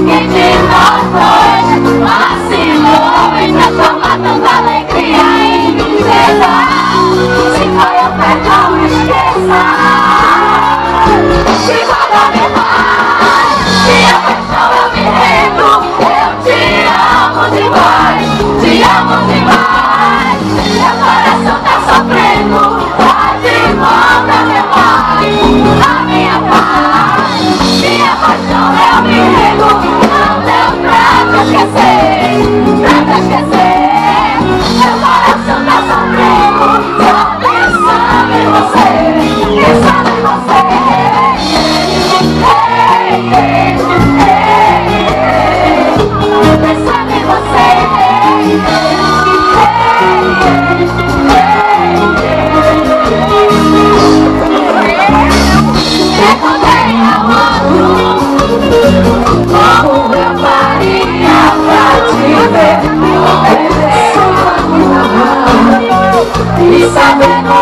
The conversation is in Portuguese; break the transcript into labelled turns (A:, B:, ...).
A: Quem de nós dois vacilou e transformar tanta alegria em tristeza. Se foi o perdão, esqueça. Se guarda-me mais, se a paixão eu me rendo. Eu te amo demais, te amo demais. Meu coração tá sofrendo, vai de volta, meu pai, a minha paz. Minha paixão eu me rendo, não deu pra te esquecer, pra te esquecer. Meu coração tá sofrendo, só pensando em você, pensando em você. Pensando em você. Encontrei amor, como eu faria pra te ver, e sabendo